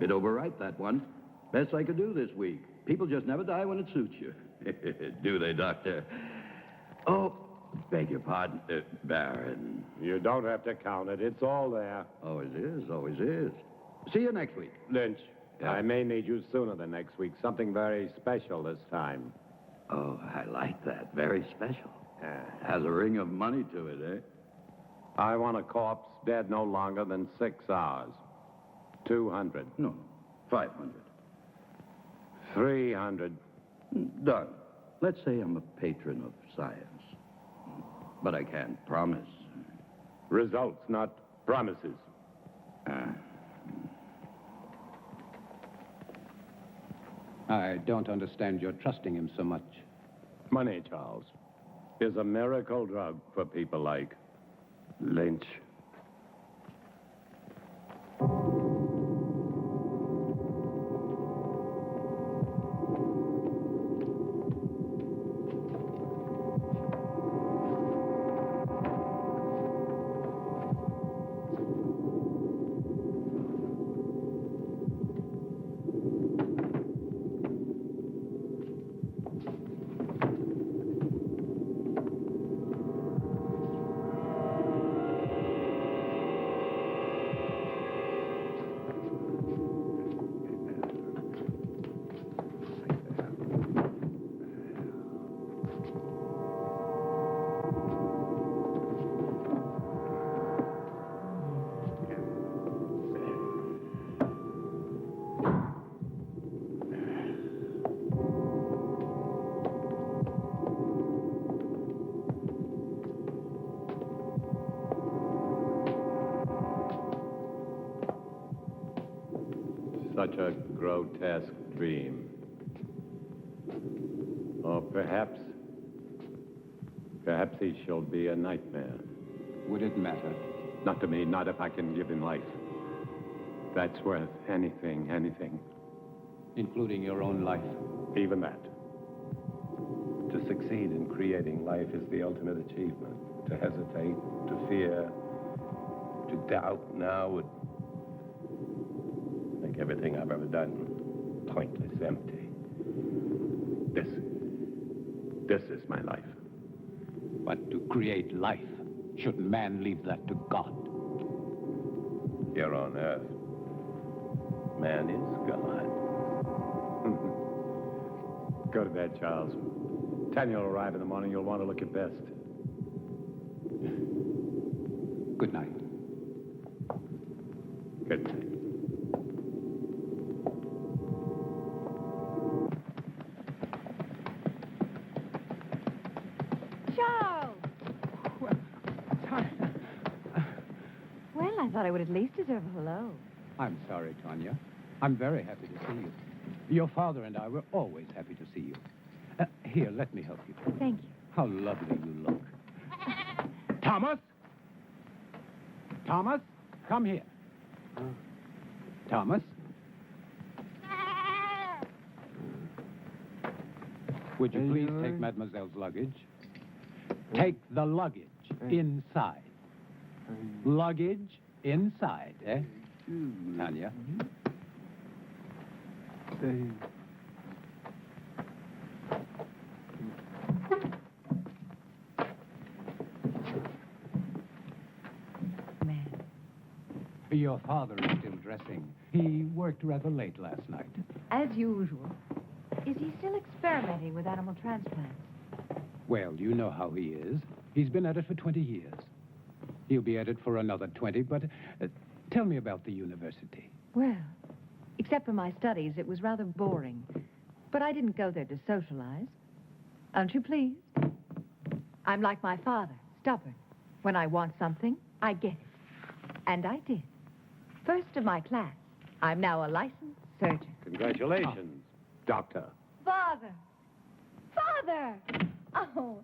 Bit overripe, that one. Best I could do this week. People just never die when it suits you. Do they, Doctor? Oh, beg your pardon, Baron. You don't have to count it. It's all there. Always is, always is. See you next week. Lynch, Yeah? I may need you sooner than next week. Something very special this time. Oh, I like that. Very special. Has a ring of money to it, eh? I want a corpse dead no longer than 6 hours. 200. No, 500. 300. Done. Let's say I'm a patron of science. But I can't promise. Results, not promises. I don't understand your trusting him so much. Money, Charles, is a miracle drug for people like Lynch. Such a grotesque dream. Or perhaps he shall be a nightmare. Would it matter? Not to me, not if I can give him life. That's worth anything. Including your own life? Even that. To succeed in creating life is the ultimate achievement. To hesitate, to fear, to doubt now would make everything I've ever done pointless, empty. This is my life. But to create life, shouldn't man leave that to God? Here on Earth, man is God. Go to bed, Charles. 10 you'll arrive in the morning. You'll want to look your best. Good night. Good night. Charles! Well, I thought I would at least deserve a hello. I'm sorry, Tanya. I'm very happy to see you. Your father and I were always happy to see you. Here, let me help you. Thank you. How lovely you look. Thomas? Thomas, come here. Thomas? Would you please take Mademoiselle's luggage? Take the luggage inside. Luggage inside, eh? Tanya? Your father is still dressing. He worked rather late last night. As usual. Is he still experimenting with animal transplants? Well, you know how he is. He's been at it for 20 years. He'll be at it for another 20, but tell me about the university. Well, except for my studies, it was rather boring. But I didn't go there to socialize. Aren't you pleased? I'm like my father, stubborn. When I want something, I get it. And I did. First of my class. I'm now a licensed surgeon. Congratulations, Doctor. Father! Father! Oh,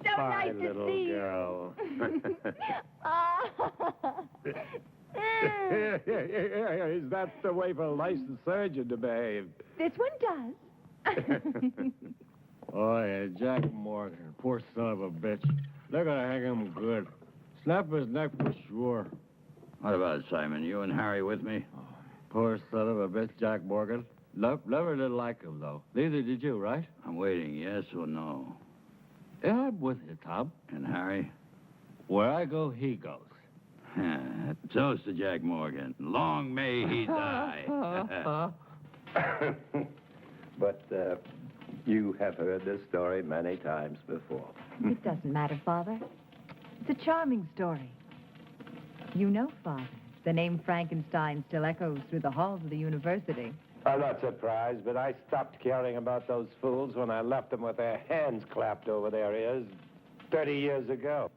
so Bye, nice to little see girl. you. Is that the way for a licensed surgeon to behave? This one does. Oh, yeah, Jack Morgan, poor son of a bitch. They're gonna hang him good. Snap his neck for sure. What about it, Simon? You and Harry with me? Poor son of a bitch, Jack Morgan. Never did like him, though. Neither did you, right? I'm waiting, yes or no. Yeah, I'm with you, Tom. And Harry? Where I go, he goes. Toast to Jack Morgan. Long may he die. But you have heard this story many times before. It doesn't matter, Father. It's a charming story. You know, Father, the name Frankenstein still echoes through the halls of the university. I'm not surprised, but I stopped caring about those fools when I left them with their hands clapped over their ears 30 years ago.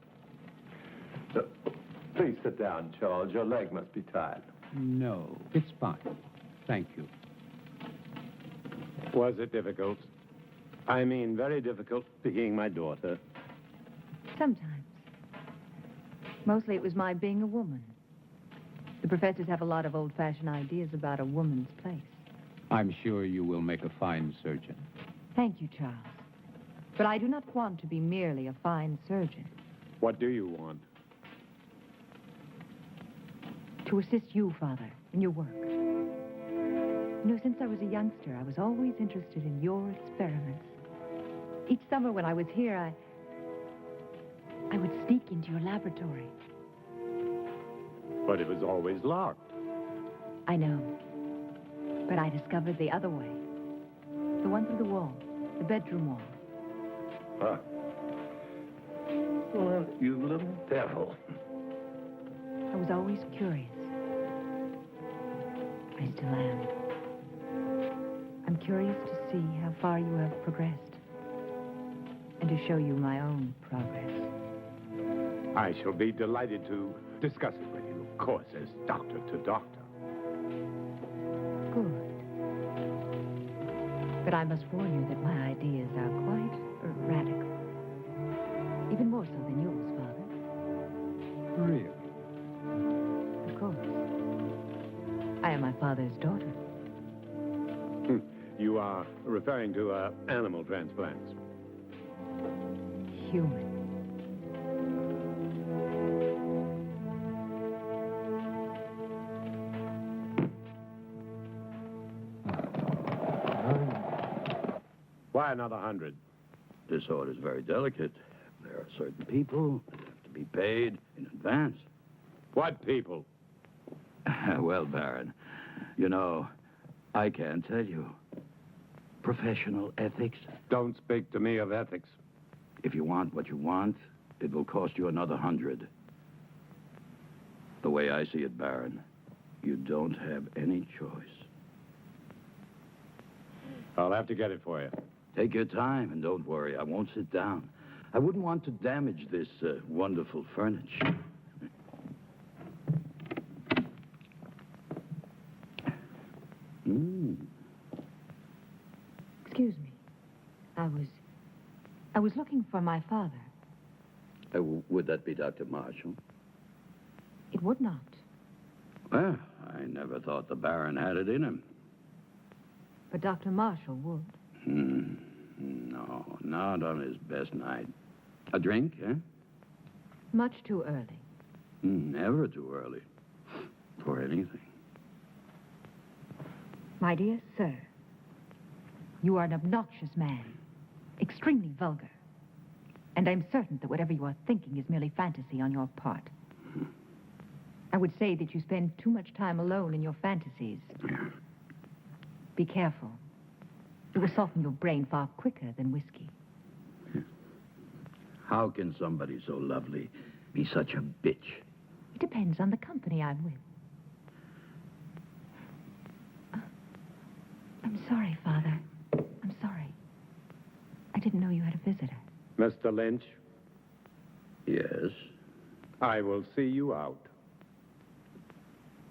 Please sit down, Charles. Your leg must be tired. No, it's fine. Thank you. Was it difficult? I mean, very difficult being my daughter. Sometimes. Mostly it was my being a woman. The professors have a lot of old-fashioned ideas about a woman's place. I'm sure you will make a fine surgeon. Thank you, Charles. But I do not want to be merely a fine surgeon. What do you want? To assist you, Father, in your work. You know, since I was a youngster, I was always interested in your experiments. Each summer when I was here, I would sneak into your laboratory. But it was always locked. I know. But I discovered the other way. The one through the wall. The bedroom wall. Huh. Well, you little devil. I was always curious. I still am. I'm curious to see how far you have progressed. And to show you my own progress. I shall be delighted to discuss it with you, of course, as doctor to doctor. Good. But I must warn you that my ideas are quite radical. Even more so than yours, Father. Really? Of course. I am my father's daughter. You are referring to animal transplants. Human. Why another 100? This order is very delicate. There are certain people that have to be paid in advance. What people? Well, Baron, you know, I can't tell you. Professional ethics. Don't speak to me of ethics. If you want what you want, it will cost you another 100. The way I see it, Baron, you don't have any choice. I'll have to get it for you. Take your time and don't worry. I won't sit down. I wouldn't want to damage this wonderful furniture. Excuse me. I was looking for my father. Would that be Dr. Marshall? It would not. Well, I never thought the Baron had it in him. But Dr. Marshall would. No, not on his best night. A drink, eh? Much too early. Never too early. For anything. My dear sir, you are an obnoxious man. Extremely vulgar. And I'm certain that whatever you are thinking is merely fantasy on your part. I would say that you spend too much time alone in your fantasies. Be careful. It will soften your brain far quicker than whiskey. How can somebody so lovely be such a bitch? It depends on the company I'm with. I'm sorry, Father. I'm sorry. I didn't know you had a visitor. Mr. Lynch, Yes. I will see you out.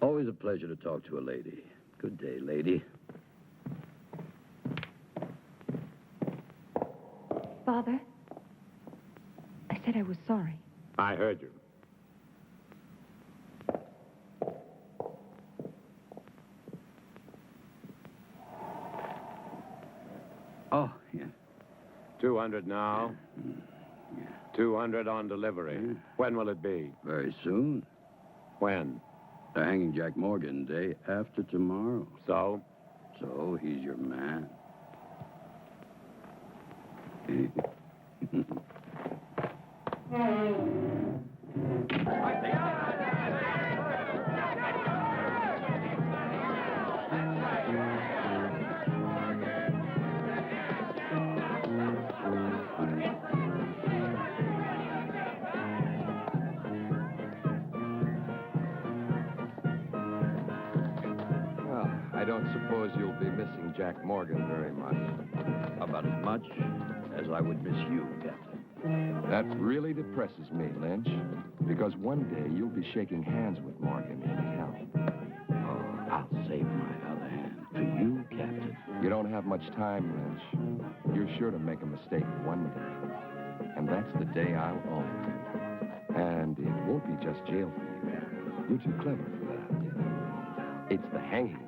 Always a pleasure to talk to a lady. Good day, lady. Father, I said I was sorry. I heard you. Oh, yeah. 200 now. 200 on delivery. When will it be? Very soon. When? They're hanging Jack Morgan day after tomorrow. So? So he's your man. Well, I don't suppose you'll be missing Jack Morgan very much. About as much as I would miss you, Captain. That really depresses me, Lynch, because one day you'll be shaking hands with Morgan in hell. Oh, I'll save my other hand for you, Captain. You don't have much time, Lynch. You're sure to make a mistake one day. And that's the day I'll own you. And it won't be just jail for you. You're too clever for that. It's the hanging.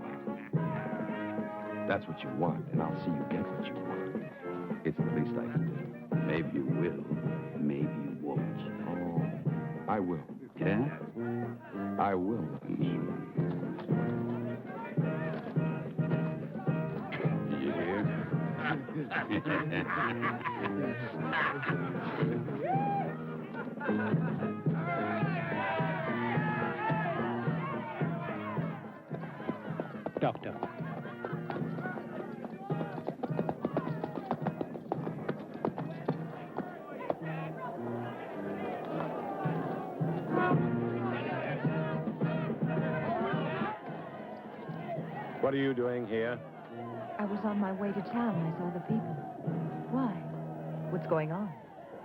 That's what you want, and I'll see you get what you want. It's the least I can do. Maybe you will, maybe you won't. Oh, I will. Cap? I will. Did you hear? Doctor. What are you doing here? I was on my way to town. I saw the people. Why? What's going on?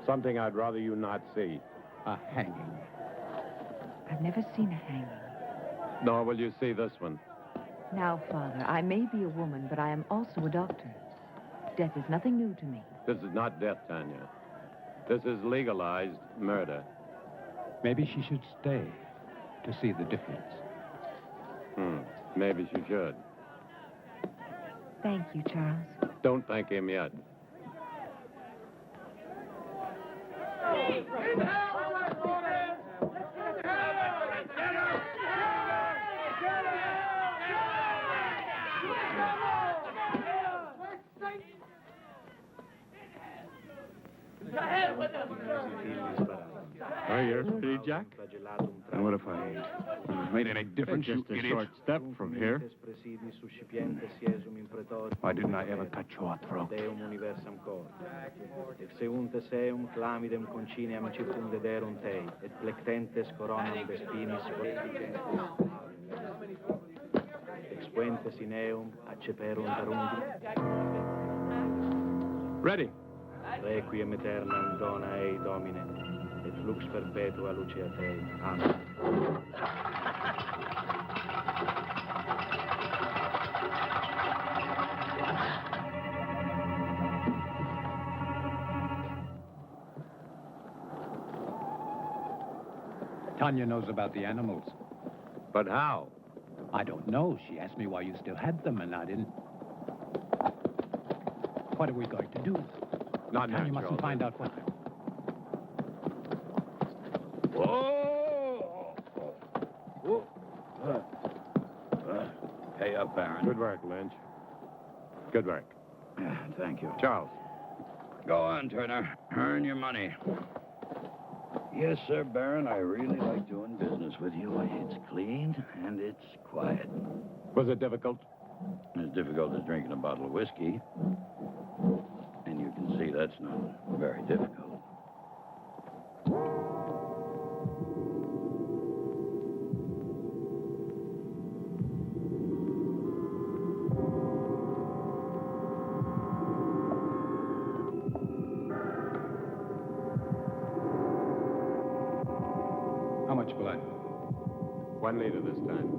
Something I'd rather you not see. A hanging. I've never seen a hanging. Nor will you see this one. Now, Father, I may be a woman, but I am also a doctor. Death is nothing new to me. This is not death, Tanya. This is legalized murder. Maybe she should stay to see the difference. Maybe she should. Thank you, Charles. Don't thank him yet. Are you pretty, Jack? And what if I made any difference, Just you a idiot? short step from here. Why didn't I ever cut your throat? Exeunte seum clamidem conciniam circumdederum tei, et plectentes coronam vespinis expuentes in eum acceperunt arundi. Ready. Requiem aeternam dona ei, Domine, et lux perpetua lucia Tei. Amen. Tanya knows about the animals. But how? I don't know. She asked me why you still had them, and I didn't. What are we going to do? Not Tanya natural. mustn't find out what... Whoa! Pay up, Baron. Good work, Lynch. Good work. Thank you. Charles. Go on, Turner. Earn your money. Yes, sir, Baron. I really like doing business with you. It's clean and it's quiet. Was it difficult? As difficult as drinking a bottle of whiskey. And you can see that's not very difficult. How much blood? 1 liter this time.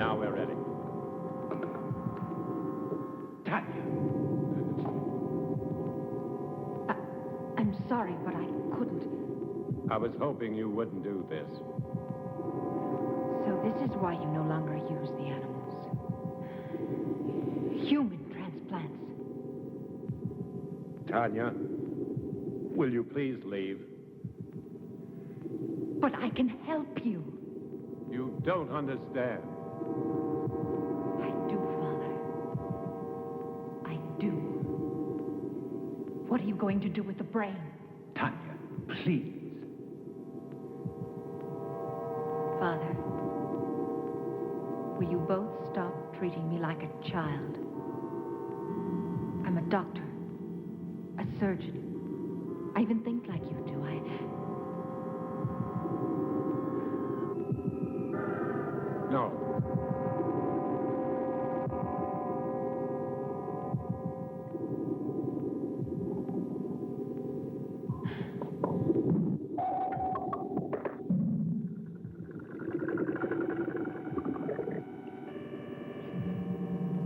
Now we're ready. Tanya! I'm sorry, but I couldn't. I was hoping you wouldn't do this. So this is why you no longer use the animals. Human transplants. Tanya, will you please leave? But I can help you. You don't understand. I do, Father. I do. What are you going to do with the brain? Tanya, please. Father, will you both stop treating me like a child? I'm a doctor, a surgeon. I even think like you do. No.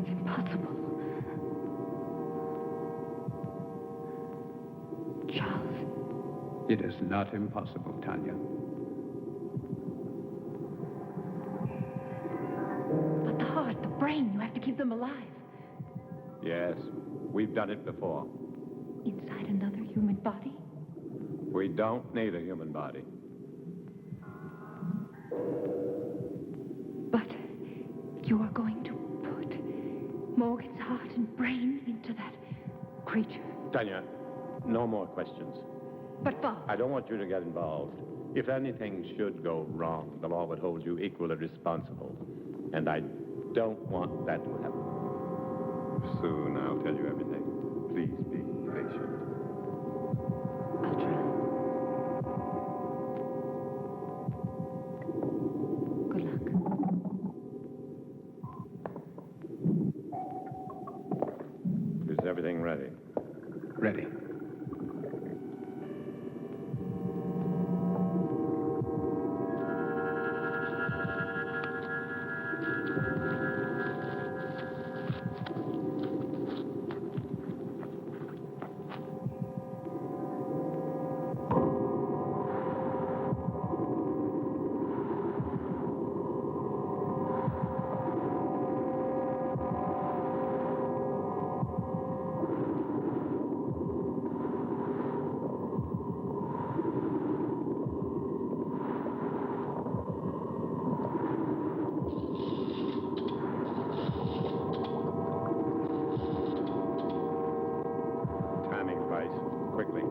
It's impossible. Charles, It is not impossible, Tanya. but the heart, the brain, you have to keep them alive. Yes, we've done it before. Inside another human body? We don't need a human body. But you are going to put Morgan's heart and brain into that creature. Tanya, no more questions. But Father, I don't want you to get involved. If anything should go wrong, the law would hold you equally responsible. And I don't want that to happen. Soon I'll tell you everything. Please be patient. I'll try. Good luck. Is everything ready? Ready. Timing device, quickly.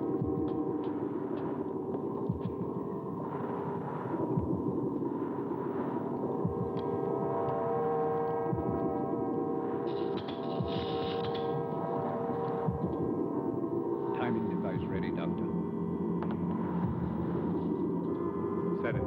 Timing device ready, Doctor. Set it.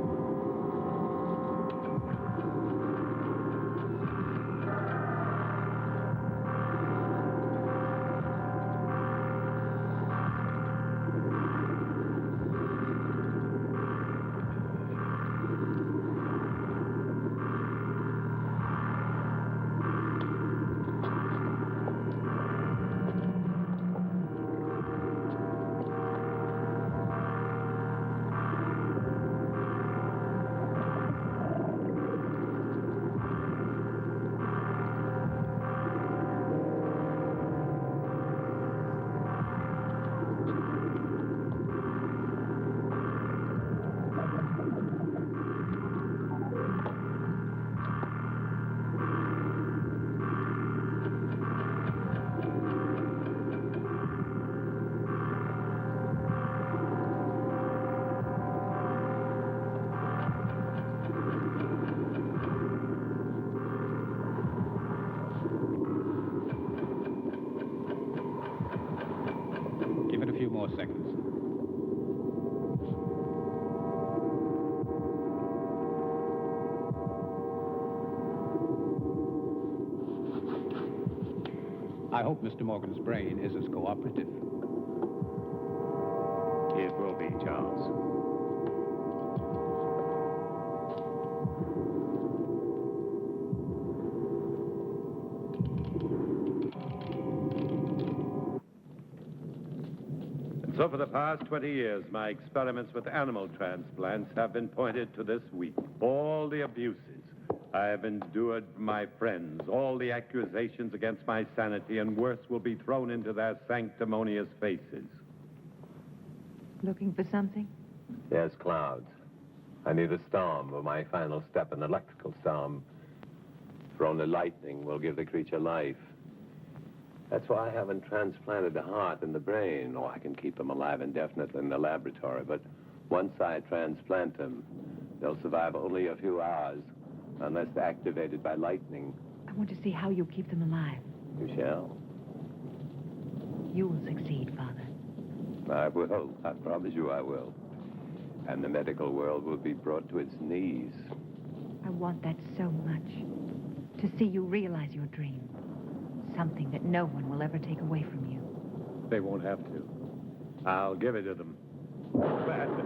Give it a few more seconds. I hope Mr. Morgan's brain is as cooperative. It will be, Charles. So for the past 20 years, my experiments with animal transplants have been pointed to this week. All the abuses I have endured from my friends, all the accusations against my sanity, and worse, will be thrown into their sanctimonious faces. Looking for something? Yes, clouds. I need a storm for my final step, an electrical storm. For only lightning will give the creature life. That's why I haven't transplanted the heart and the brain. Oh, I can keep them alive indefinitely in the laboratory, but once I transplant them, they'll survive only a few hours, unless they're activated by lightning. I want to see how you keep them alive. You shall. You will succeed, Father. I will. I promise you I will. And the medical world will be brought to its knees. I want that so much. To see you realize your dream. Something that no one will ever take away from you. They won't have to. I'll give it to them. Badly.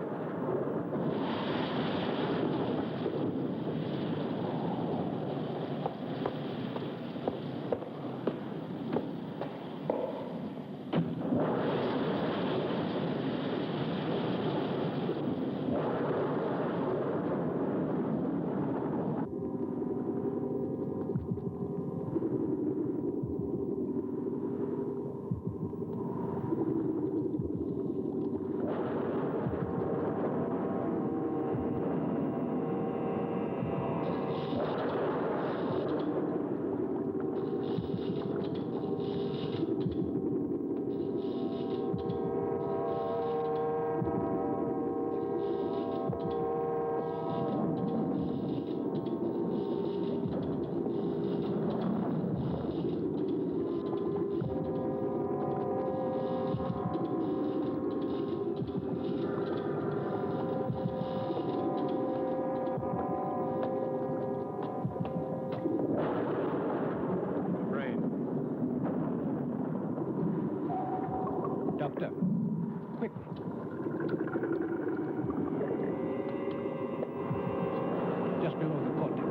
Doctor, quickly. Just below the cortex.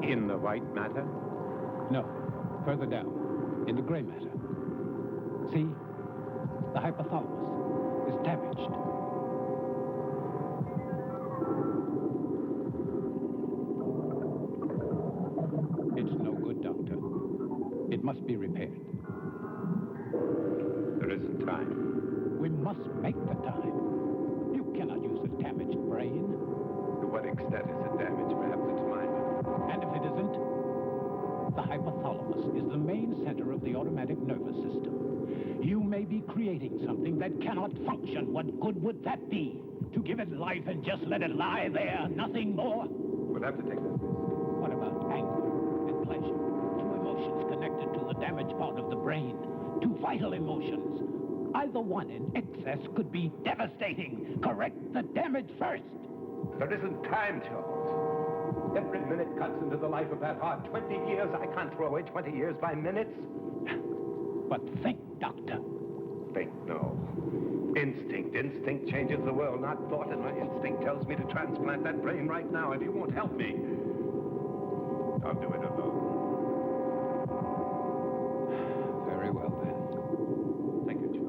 In the white matter? No, further down, in the gray matter. See? The hypothalamus is damaged. It's no good, Doctor. It must be repaired. There isn't time. We must make the time. You cannot use a damaged brain. To what extent is it damaged? Perhaps it's minor. And if it isn't, the hypothalamus is the main center of the automatic nervous system. You may be creating something that cannot function. What good would that be? To give it life and just let it lie there, nothing more? We'll have to take this. What about anger and pleasure? Two emotions connected to the damaged part of the brain. Two vital emotions. Either one in excess could be devastating. Correct the damage first. There isn't time, Charles. Every minute cuts into the life of that heart. 20 years. I can't throw away 20 years by minutes. But think, Doctor. Think, no. Instinct. Instinct changes the world, not thought. And my instinct tells me to transplant that brain right now. If you won't help me, I'll do it alone. Very well, then. Thank you, Charles.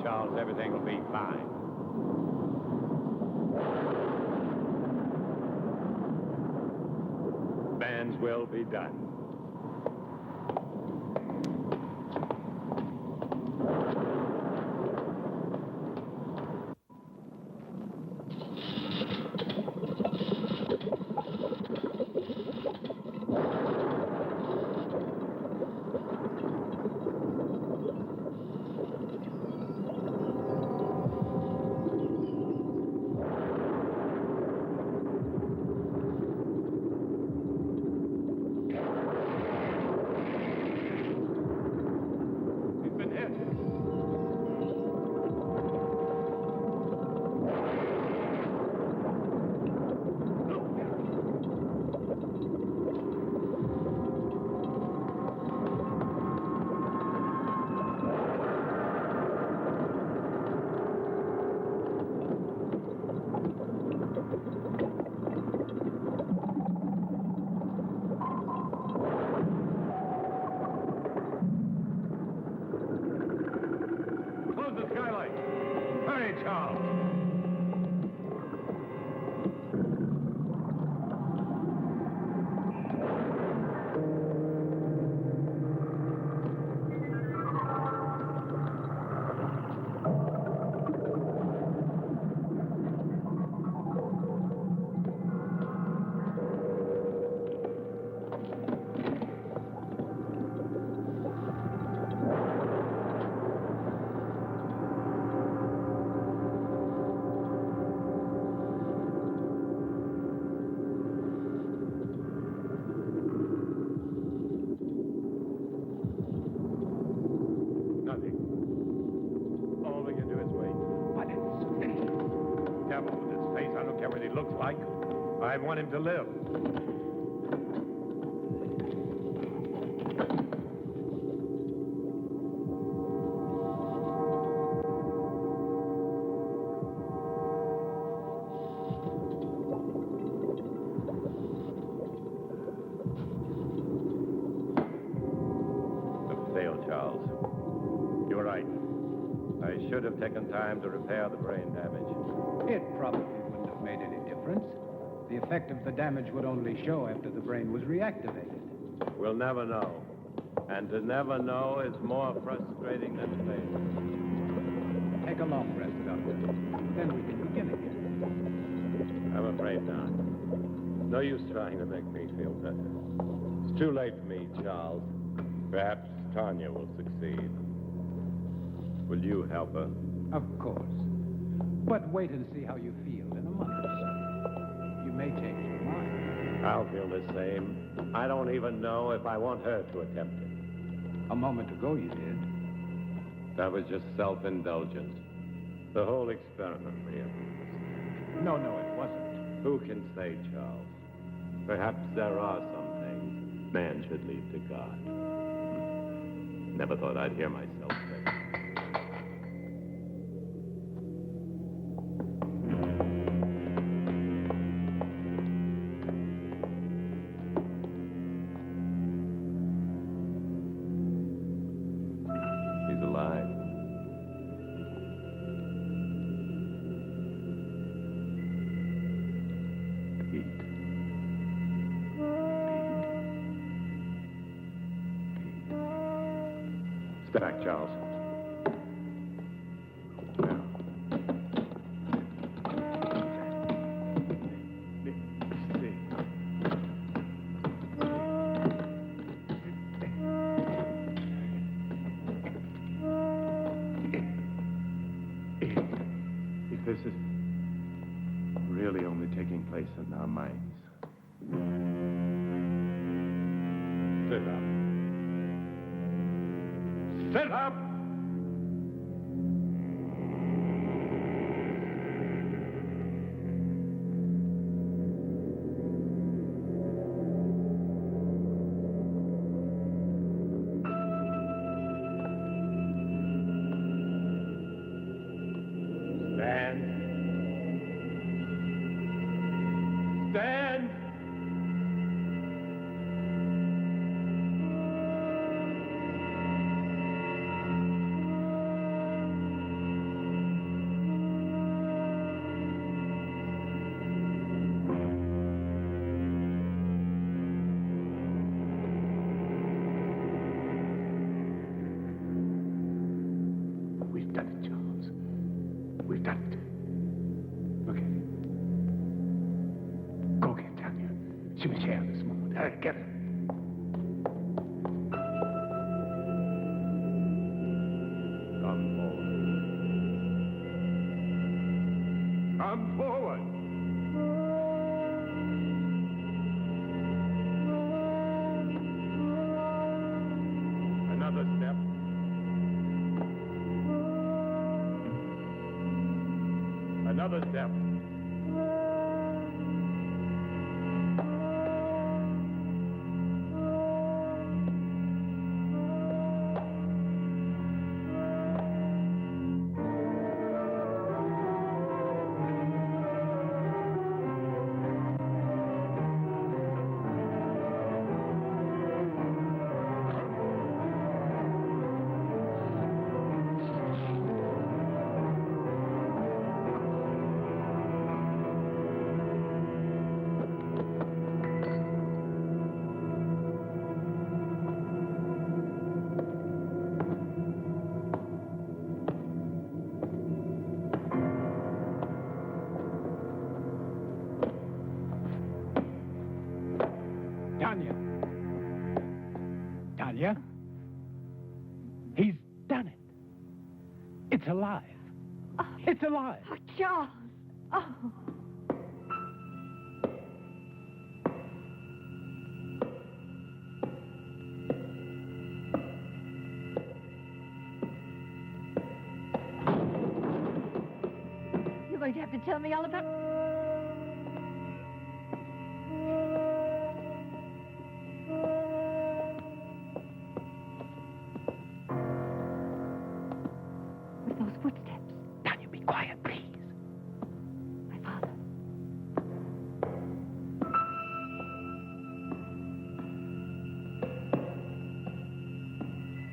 Charles. Everything will be fine. Man's will be done. I want him to live. It failed, Charles. You were right. I should have taken time to repair the brain damage. It probably wouldn't have made any difference. The effect of the damage would only show after the brain was reactivated. We'll never know. And to never know is more frustrating than failure. Take a long rest, Doctor. Then we can begin again. I'm afraid not. No use trying to make me feel better. It's too late for me, Charles. Perhaps Tanya will succeed. Will you help her? Of course. But wait and see how you feel in a month or so. You may change your mind. I'll feel the same. I don't even know if I want her to attempt it. A moment ago you did. That was just self-indulgence. The whole experiment, really. No, it wasn't. Who can say, Charles? Perhaps there are some things man should leave to God. Never thought I'd hear myself say. He's alive. Step back, Charles. Now. If this is really only taking place in our minds. Sit up. Sit up! Stand. Stand! We've done it, Charles. We've done it. Look at it. Go get Tanya. She was here this moment. Hurry, get her. Come forward. Come forward. Another step. Another step. Tanya. Tanya? He's done it. It's alive. Oh, It's alive. oh, Charles. Oh. You're going to have to tell me all about... With those footsteps. Tanya, be quiet, please. My father.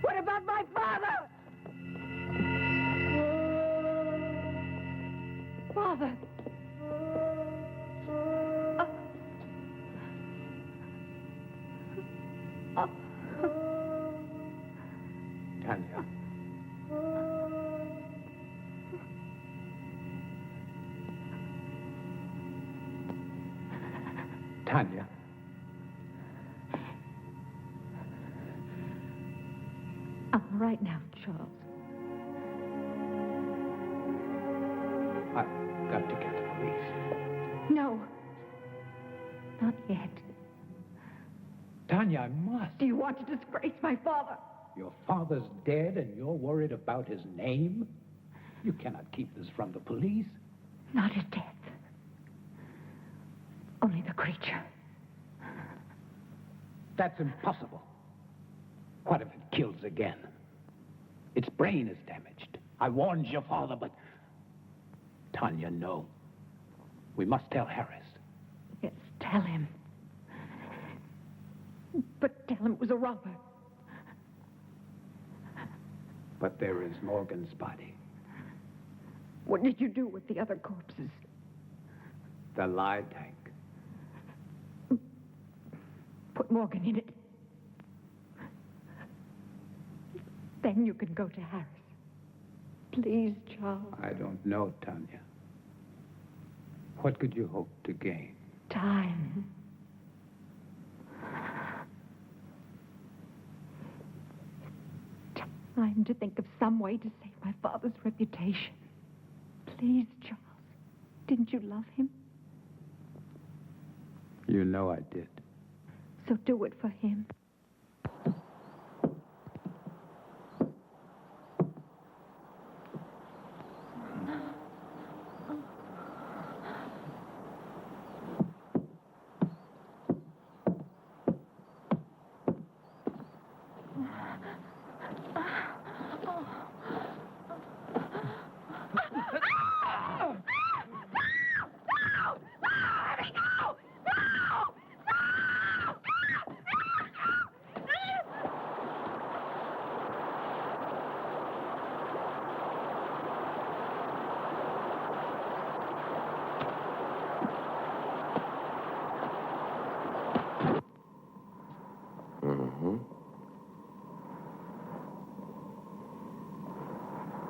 What about my father? Father. Oh. Tanya. Tanya. I'm all right now, Charles. I've got to get the police. No. Not yet. Tanya, I must. Do you want to disgrace my father? Your father's dead and you're worried about his name? You cannot keep this from the police. Not his death. Only the creature. That's impossible. What if it kills again? Its brain is damaged. I warned your father, but... Tanya, no. We must tell Harris. Yes, tell him. But tell him it was a robber. But there is Morgan's body. What did you do with the other corpses? The lie tank. Put Morgan in it. Then you can go to Harris. Please, Charles. I don't know, Tanya. What could you hope to gain? Time. Time to think of some way to save my father's reputation. Please, Charles. Didn't you love him? You know I did. So do it for him.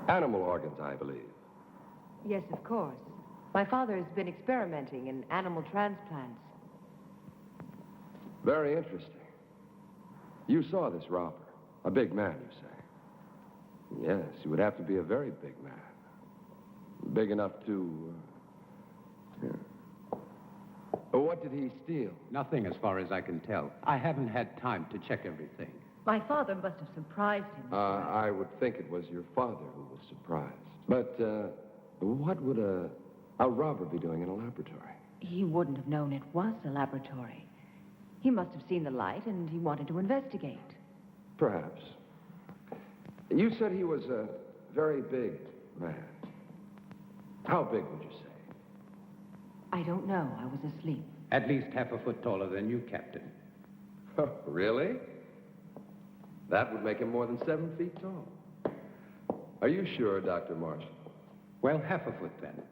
Animal organs, I believe. Yes, of course. My father has been experimenting in animal transplants. Very interesting. You saw this robber. A big man, you say? Yes, he would have to be a very big man. Big enough to... What did he steal? Nothing as far as I can tell. I haven't had time to check everything. My father must have surprised him. I would think it was your father who was surprised. But, what would a robber be doing in a laboratory? He wouldn't have known it was a laboratory. He must have seen the light and he wanted to investigate. Perhaps. You said he was a very big man. How big would you say? I don't know. I was asleep. At least half a foot taller than you, Captain. Really? That would make him more than 7 feet tall. Are you sure, Dr. Marshall? Well, half a foot then.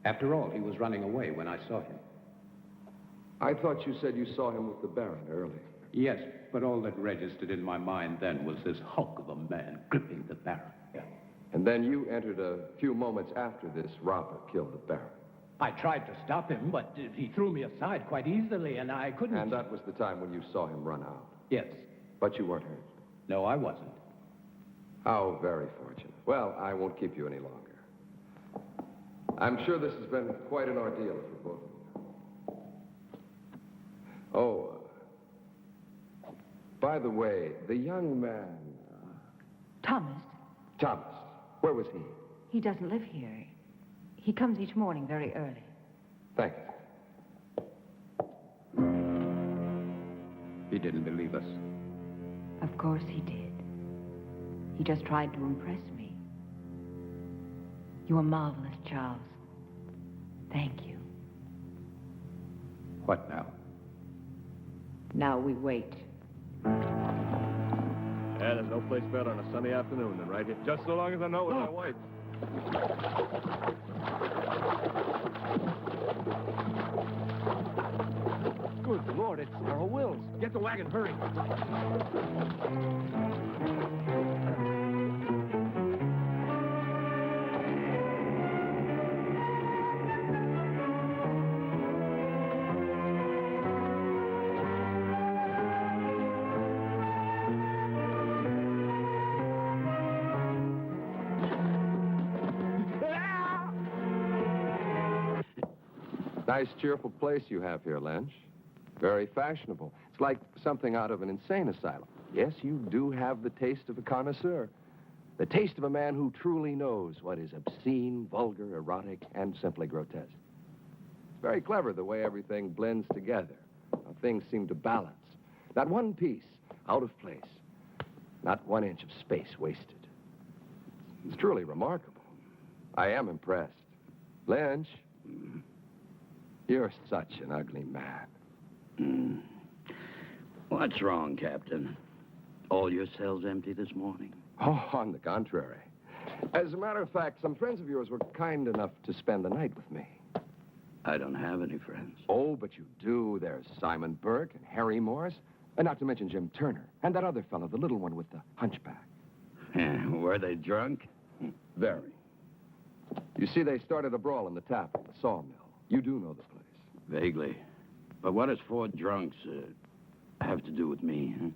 After all, he was running away when I saw him. I thought you said you saw him with the Baron earlier. Yes, but all that registered in my mind then was this hulk of a man gripping the Baron. And then you entered a few moments after this robber killed the Baron. I tried to stop him, but he threw me aside quite easily, and I couldn't... And that was the time when you saw him run out. Yes. But you weren't hurt. No, I wasn't. How very fortunate. Well, I won't keep you any longer. I'm sure this has been quite an ordeal for both of you. Oh, by the way, the young man... Thomas, Thomas, where was he? he doesn't live here. He comes each morning very early. Thank you. He didn't believe us. Of course he did. He just tried to impress me. You were marvelous, Charles. Thank you. What now? Now we wait. Yeah, there's no place better on a sunny afternoon than right here. Just so long as I know it with my wife. Good Lord, it's Earl Wills. Get the wagon, hurry. Nice, cheerful place you have here, Lynch. Very fashionable. It's like something out of an insane asylum. Yes, you do have the taste of a connoisseur. The taste of a man who truly knows what is obscene, vulgar, erotic, and simply grotesque. It's very clever the way everything blends together. How things seem to balance. Not one piece out of place. Not 1 inch of space wasted. It's truly remarkable. I am impressed. Lynch, you're such an ugly man. What's wrong, Captain? All your cells empty this morning? Oh, on the contrary. As a matter of fact, some friends of yours were kind enough to spend the night with me. I don't have any friends. Oh, but you do. There's Simon Burke and Harry Morris, and not to mention Jim Turner, and that other fellow, the little one with the hunchback. Were they drunk? Very. You see, they started a brawl in the tap at the sawmill. You do know the place. Vaguely. But what does 4 drunks have to do with me, huh?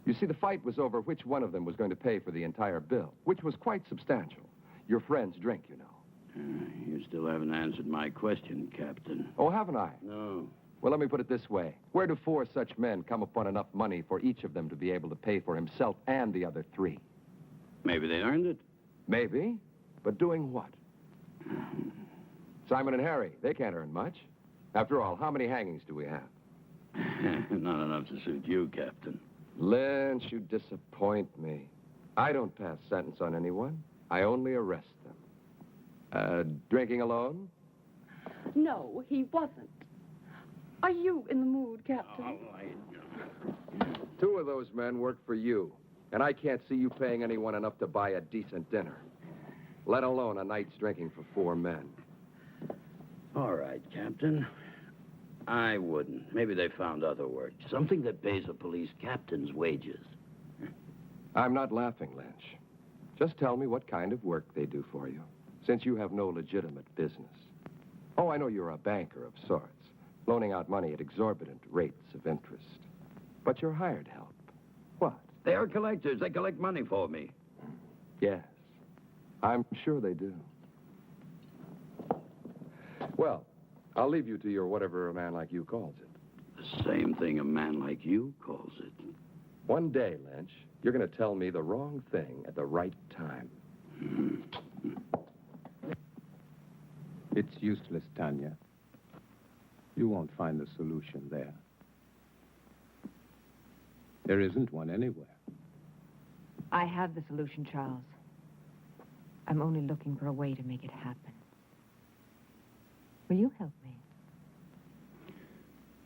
You see, the fight was over which one of them was going to pay for the entire bill, which was quite substantial. Your friend's drink, you know. You still haven't answered my question, Captain. Oh, haven't I? No. Well, let me put it this way. Where do 4 such men come upon enough money for each of them to be able to pay for himself and the other 3? Maybe they earned it. Maybe. But doing what? Simon and Harry, they can't earn much. After all, how many hangings do we have? Not enough to suit you, Captain. Lynch, you disappoint me. I don't pass sentence on anyone. I only arrest them. Drinking alone? No, he wasn't. Are you in the mood, Captain? 2 of those men work for you, and I can't see you paying anyone enough to buy a decent dinner, let alone a night's drinking for 4 men. All right, Captain. I wouldn't. Maybe they found other work. Something that pays a police captain's wages. I'm not laughing, Lynch. Just tell me what kind of work they do for you, since you have no legitimate business. Oh, I know you're a banker of sorts, loaning out money at exorbitant rates of interest. But you're hired help. What? They are collectors. They collect money for me. Yes, I'm sure they do. Well, I'll leave you to your whatever a man like you calls it. The same thing a man like you calls it. One day, Lynch, you're going to tell me the wrong thing at the right time. It's useless, Tanya. You won't find the solution there. There isn't one anywhere. I have the solution, Charles. I'm only looking for a way to make it happen. Will you help me?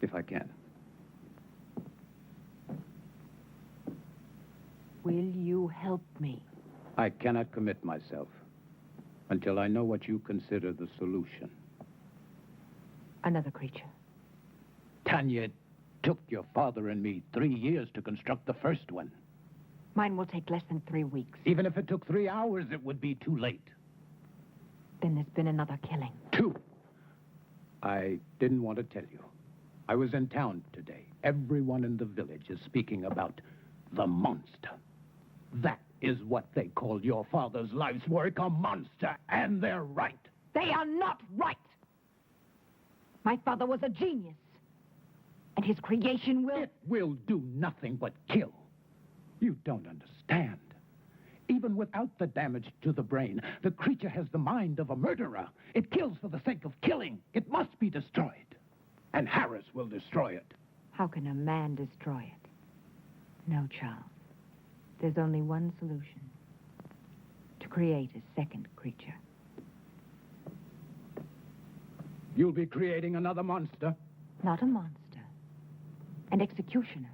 If I can. Will you help me? I cannot commit myself until I know what you consider the solution. Another creature. Tanya, it took your father and me 3 years to construct the first one. Mine will take less than 3 weeks. Even if it took 3 hours, it would be too late. Then there's been another killing. 2. I didn't want to tell you. I was in town today. Everyone in the village is speaking about the monster. That is what they call your father's life's work, a monster, and they're right. They are not right! My father was a genius. And his creation will... It will do nothing but kill. You don't understand. Even without the damage to the brain, the creature has the mind of a murderer. It kills for the sake of killing. It must be destroyed. And Harris will destroy it. How can a man destroy it? No, Charles. There's only one solution. To create a second creature. You'll be creating another monster? Not a monster. An executioner.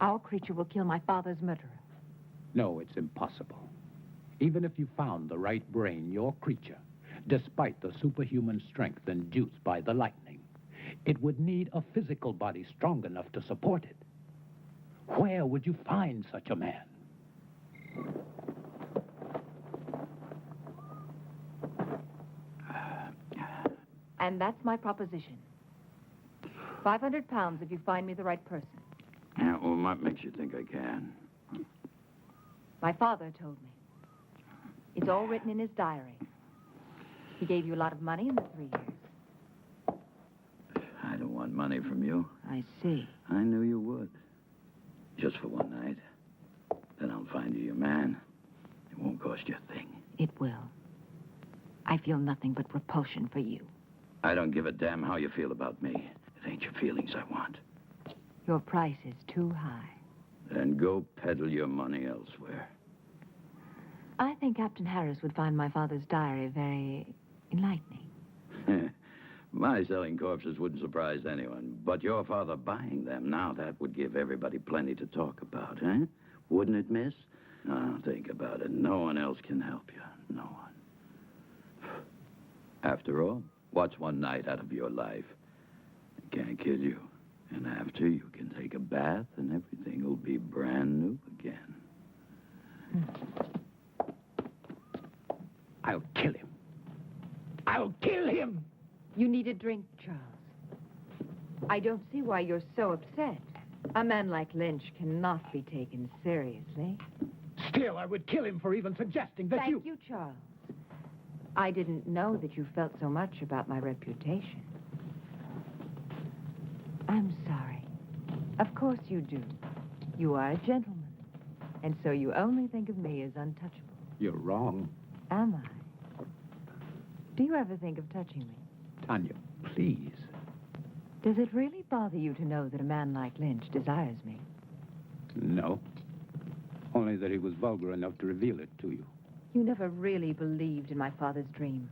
Our creature will kill my father's murderer. No, it's impossible. Even if you found the right brain, your creature, despite the superhuman strength induced by the lightning, it would need a physical body strong enough to support it. Where would you find such a man? And that's my proposition. 500 pounds if you find me the right person. Yeah, well, what makes you think I can? My father told me. It's all written in his diary. He gave you a lot of money in the 3 years. I don't want money from you. I see. I knew you would. Just for one night. Then I'll find you your man. It won't cost you a thing. It will. I feel nothing but repulsion for you. I don't give a damn how you feel about me. It ain't your feelings I want. Your price is too high. Then go peddle your money elsewhere. I think Captain Harris would find my father's diary very enlightening. My selling corpses wouldn't surprise anyone. But your father buying them, now that would give everybody plenty to talk about, eh? Wouldn't it, miss? Now, think about it. No one else can help you. No one. After all, what's one night out of your life? It can't kill you. And after, you can take a bath and everything will be brand new again. I'll kill him. I'll kill him! You need a drink, Charles. I don't see why you're so upset. A man like Lynch cannot be taken seriously. Still, I would kill him for even suggesting that Thank you, Charles. I didn't know that you felt so much about my reputation. I'm sorry. Of course you do. You are a gentleman. And so you only think of me as untouchable. You're wrong. Am I? Do you ever think of touching me? Tanya, please. Does it really bother you to know that a man like Lynch desires me? No. Only that he was vulgar enough to reveal it to you. You never really believed in my father's dream.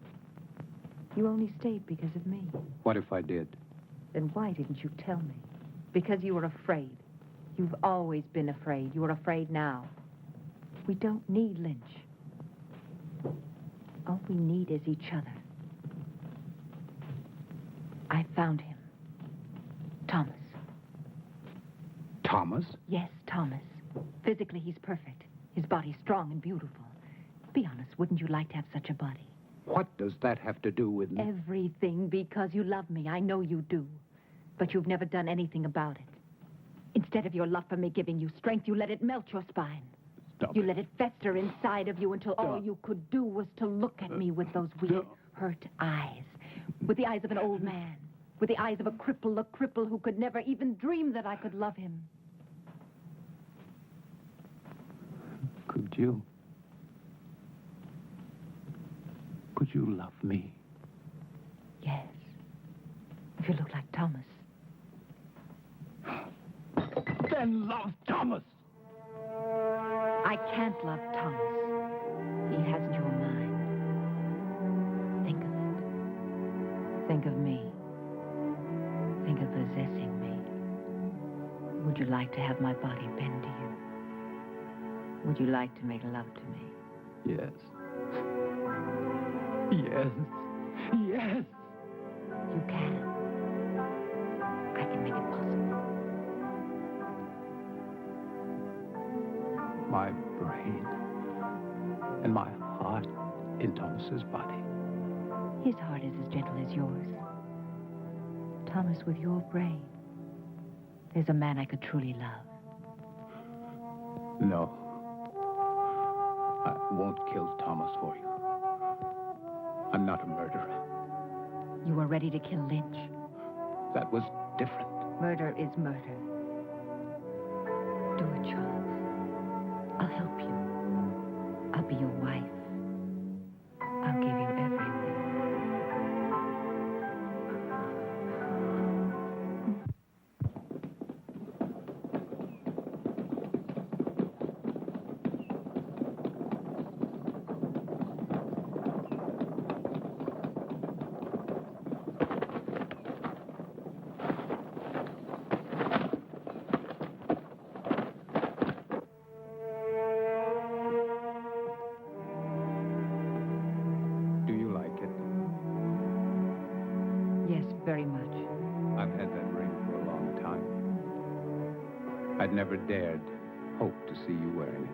You only stayed because of me. What if I did? Then why didn't you tell me? Because you were afraid. You've always been afraid. You're afraid now. We don't need Lynch. All we need is each other. I found him. Thomas. Thomas? Yes, Thomas. Physically, he's perfect. His body's strong and beautiful. Be honest, wouldn't you like to have such a body? What does that have to do with me? Everything, because you love me. I know you do. But you've never done anything about it. Instead of your love for me giving you strength, you let it melt your spine. Stop You it. let it fester inside of you until all you could do was to look at me with those weak, hurt eyes. With the eyes of an old man. With the eyes of a cripple who could never even dream that I could love him. Could you love me? Yes. If you look like Thomas. Then love Thomas! I can't love Thomas. He hasn't your mind. Think of it. Think of me. Think of possessing me. Would you like to have my body bend to you? Would you like to make love to me? Yes. Yes. Yes. You can. I can make it possible. My brain and my heart in Thomas's body. His heart is as gentle as yours. Thomas, with your brain, there's a man I could truly love. No. I won't kill Thomas for you. I'm not a murderer. You were ready to kill Lynch. That was different. Murder is murder. Do it, Charles. I'll help you. I'll be your wife. I'll give you everything. Very much. I've had that ring for a long time. I'd never dared hope to see you wearing it.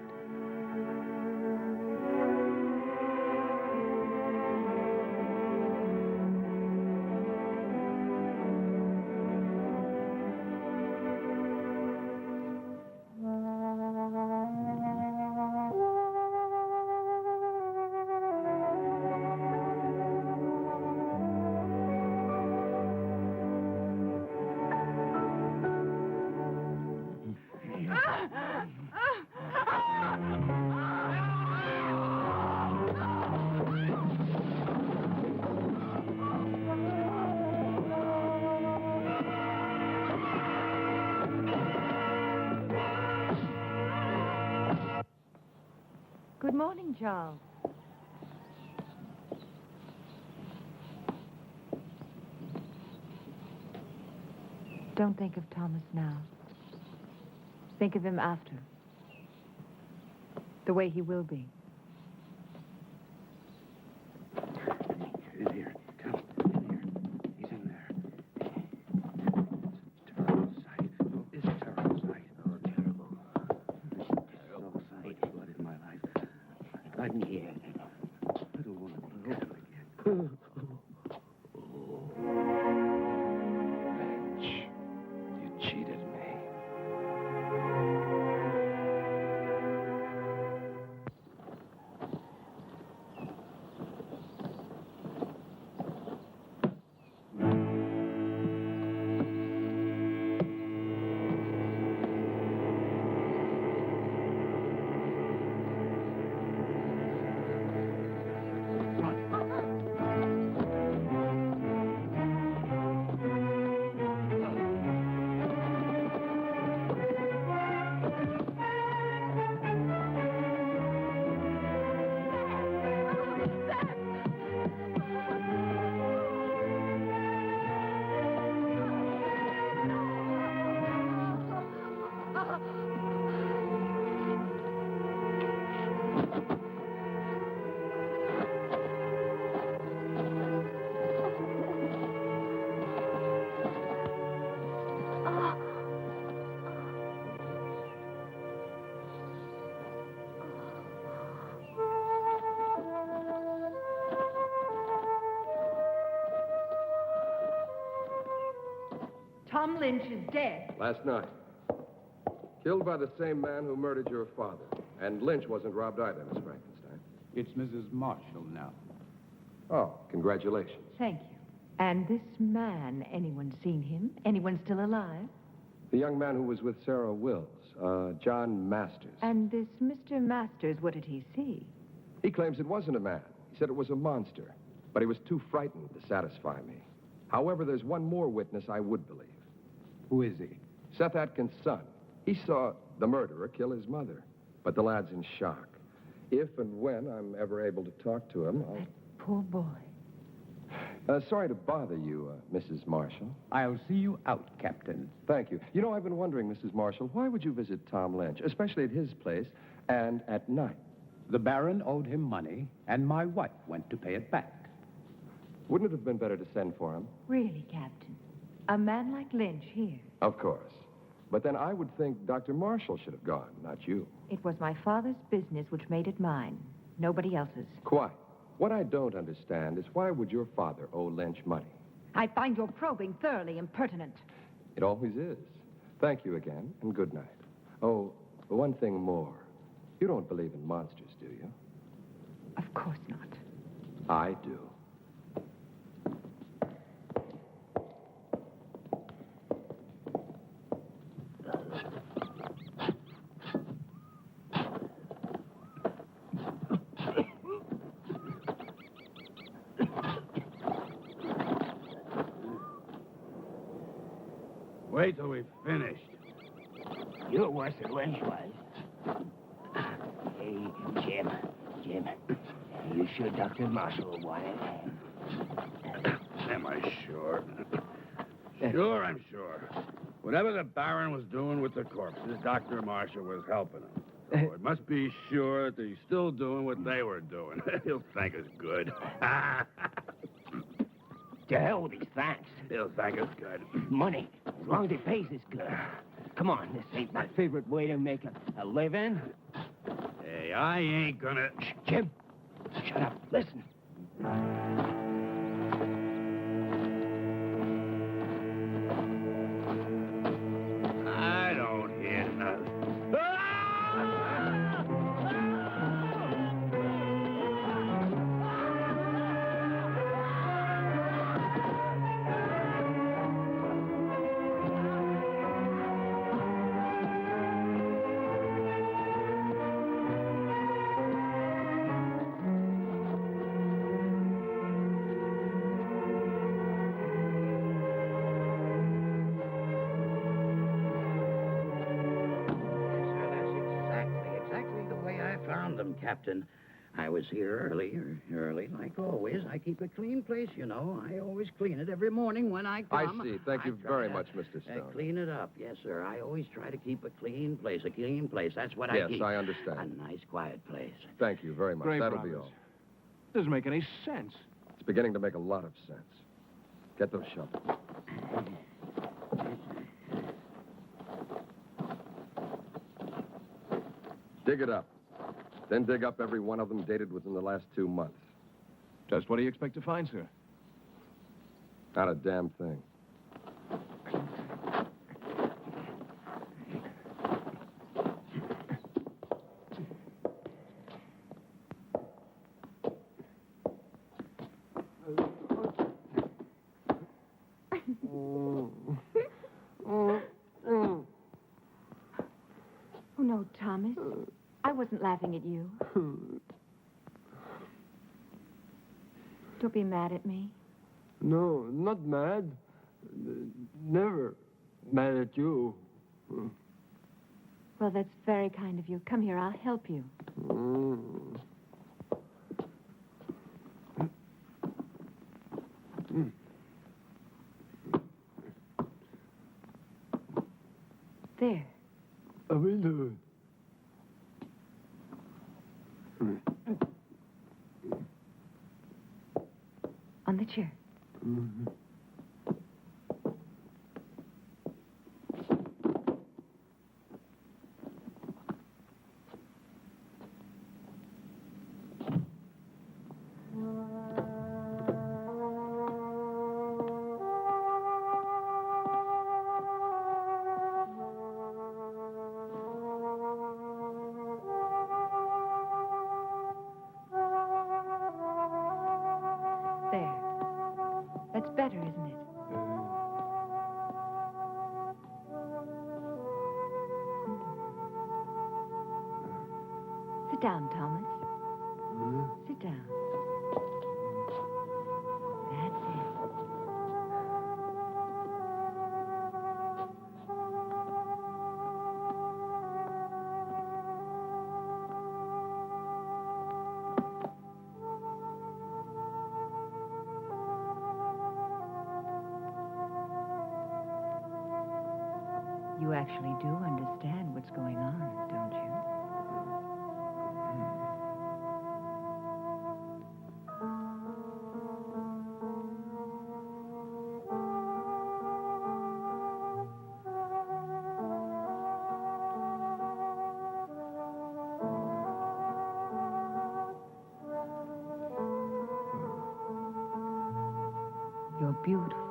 Good morning, Charles. Don't think of Thomas now. Think of him after. The way he will be. He's here. Come. Here. He's in there. It's a terrible sight. Oh, it's a terrible sight. Oh, terrible. Terrible sight. Blood in my life. Blood in here. Little woman. Come again. Lynch, you cheated me. Tom Lynch is dead. Last night. Killed by the same man who murdered your father. And Lynch wasn't robbed either, Miss Frankenstein. It's Mrs. Marshall now. Oh, congratulations. Thank you. And this man, anyone seen him? Anyone still alive? The young man who was with Sarah Wills, John Masters. And this Mr. Masters, what did he see? He claims it wasn't a man. He said it was a monster. But he was too frightened to satisfy me. However, there's one more witness I would believe. Who is he? Seth Atkins' son. He saw the murderer kill his mother. But the lad's in shock. If and when I'm ever able to talk to him, I'll... That poor boy. Sorry to bother you, Mrs. Marshall. I'll see you out, Captain. Thank you. You know, I've been wondering, Mrs. Marshall, why would you visit Tom Lynch, especially at his place, and at night? The Baron owed him money, and my wife went to pay it back. Wouldn't it have been better to send for him? Really, Captain? A man like Lynch here? Of course. But then I would think Dr. Marshall should have gone, not you. It was my father's business which made it mine. Nobody else's. Quite. What I don't understand is why would your father owe Lynch money? I find your probing thoroughly impertinent. It always is. Thank you again, and good night. Oh, one thing more. You don't believe in monsters, do you? Of course not. I do. Wait till we've finished. You're worse than Lynch was. Hey, Jim. You sure Dr. Marshall will want it? Am I sure? Sure, I'm sure. Whatever the Baron was doing with the corpses, Dr. Marshall was helping him. So it must be sure that he's still doing what they were doing. He'll thank us good. To hell with his thanks. He'll thank us good. Money, as long as it pays us good. Come on, this ain't my favorite way to make a living. Hey, I ain't gonna... Shh, Jim. Shut up. Listen. I don't hear nothing. Captain. I was here early, like always. I keep a clean place, you know. I always clean it every morning when I come. I see. Thank you very much, Mr. Stone. Clean it up, yes, sir. I always try to keep a clean place. That's what I Yes, keep. I understand. A nice, quiet place. Thank you very much. Great That'll promise. be all. Doesn't make any sense. It's beginning to make a lot of sense. Get those shovels. Dig it up. Then dig up every one of them dated within the last 2 months. Just what do you expect to find, sir? Not a damn thing. Oh, no, Thomas. I wasn't laughing at you. Don't be mad at me. No, not mad. Never mad at you. Well, that's very kind of you. Come here, I'll help you. There. I will do it. On the chair. better, isn't it? Sit down, Thomas. Sit down. That's it. You actually do understand what's going on, don't you? You're beautiful.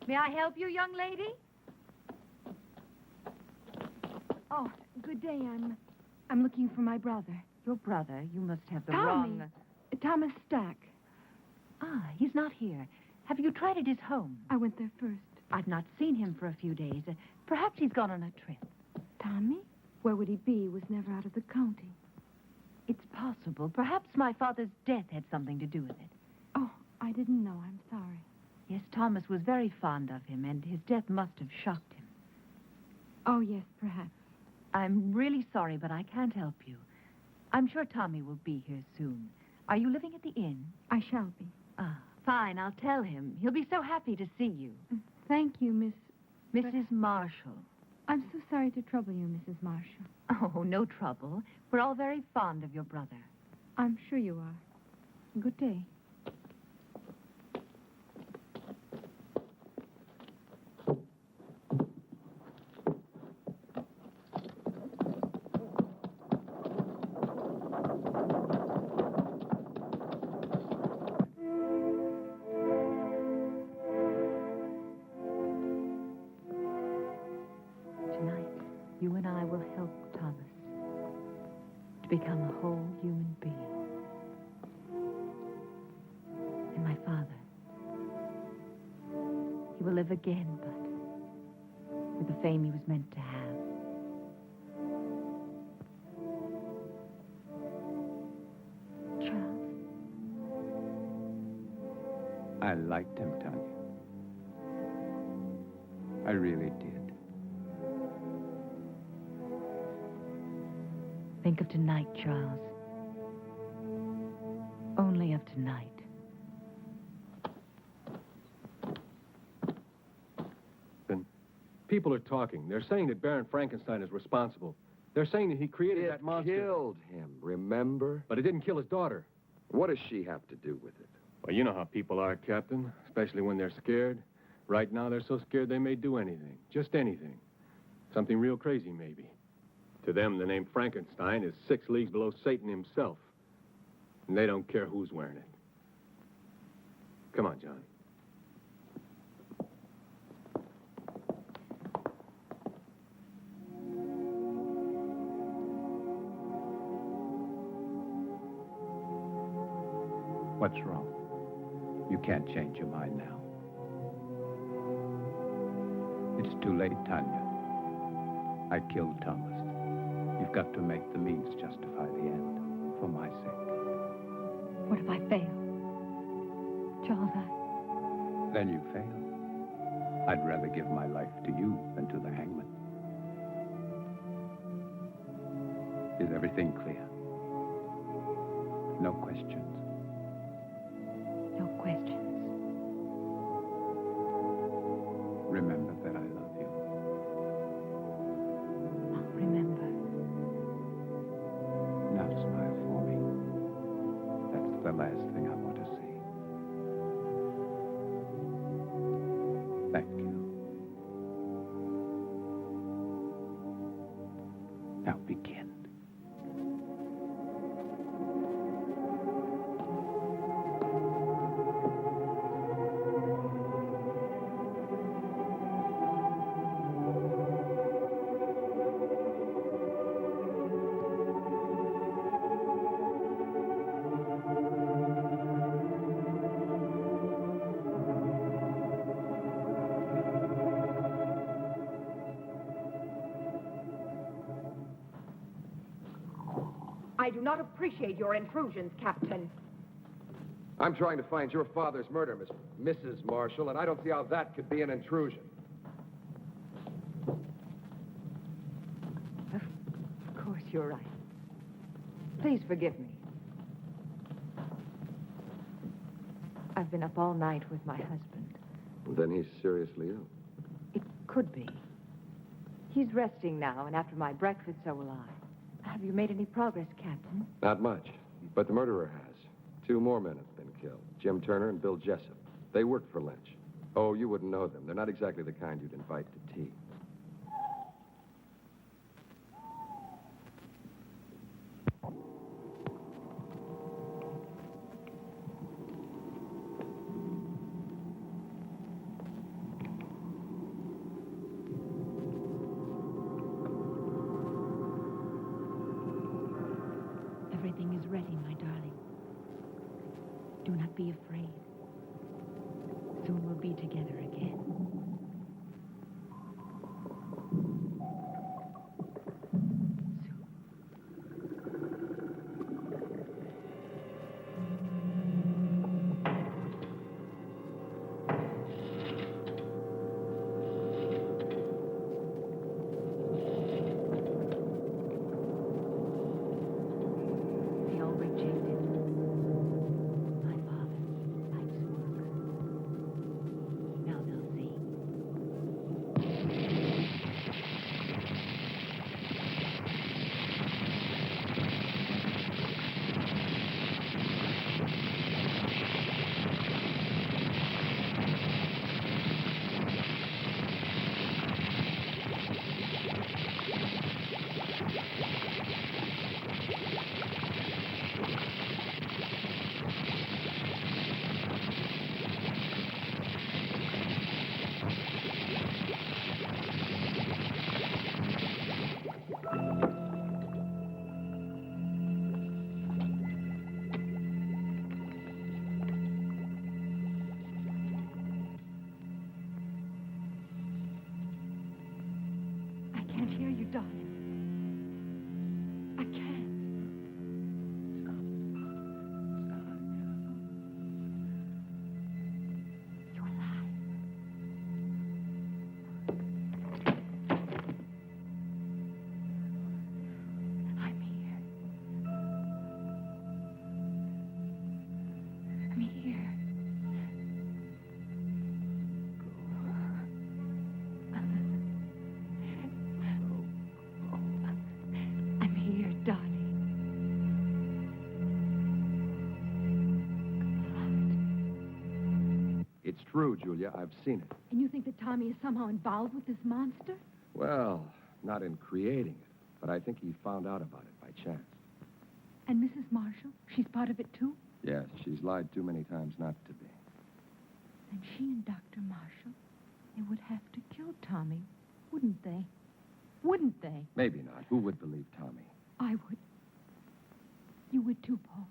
May I help you, young lady? Oh, good day. I'm looking for my brother. Your brother? You must have the Tommy. wrong... Thomas Stack. Ah, he's not here. Have you tried at his home? I went there first. I've not seen him for a few days. Perhaps he's gone on a trip. Tommy? Where would he be? He was never out of the county. It's possible. Perhaps my father's death had something to do with it. Oh, I didn't know. I'm sorry. Yes, Thomas was very fond of him, and his death must have shocked him. Oh, yes, perhaps. I'm really sorry, but I can't help you. I'm sure Tommy will be here soon. Are you living at the inn? I shall be. Ah, fine. I'll tell him. He'll be so happy to see you. Thank you, Mrs. Marshall. I'm so sorry to trouble you, Mrs. Marshall. Oh, no trouble. We're all very fond of your brother. I'm sure you are. Good day. You and I will help Thomas to become a whole human being. And my father, he will live again, but with the fame he was meant to have. Charles? I liked him, Tanya. I really did. Think of tonight, Charles. Only of tonight. People are talking. They're saying that Baron Frankenstein is responsible. They're saying that he created that monster. It killed him, remember? But it didn't kill his daughter. What does she have to do with it? Well, you know how people are, Captain, especially when they're scared. Right now, they're so scared they may do anything. Just anything. Something real crazy, maybe. To them, the name Frankenstein is 6 leagues below Satan himself. And they don't care who's wearing it. Come on, John. What's wrong? You can't change your mind now. It's too late, Tanya. I killed Thomas. You've got to make the means justify the end, for my sake. What if I fail? Charles, Then you fail. I'd rather give my life to you than to the hangman. Is everything clear? No questions. No questions. Remember that I love you. I'll remember. Now smile for me. That's the last thing I want to see. Thank you. Now begin. I do not appreciate your intrusions, Captain. I'm trying to find your father's murder, Mrs. Marshall, and I don't see how that could be an intrusion. Of course, you're right. Please forgive me. I've been up all night with my husband. Then he's seriously ill. It could be. He's resting now, and after my breakfast, so will I. Have you made any progress, Captain? Not much, but the murderer has. 2 more men have been killed, Jim Turner and Bill Jessup. They worked for Lynch. Oh, you wouldn't know them. They're not exactly the kind you'd invite to tea. Everything is ready, my darling. Do not be afraid. Soon we'll be together again. They all rejected my father, life's work. Now they'll see It's true, Julia. I've seen it. And you think that Tommy is somehow involved with this monster? Well, not in creating it, but I think he found out about it by chance. And Mrs. Marshall? She's part of it, too? Yes, she's lied too many times not to be. And she and Dr. Marshall, they would have to kill Tommy, wouldn't they? Wouldn't they? Maybe not. Who would believe Tommy? I would. You would too, Paul.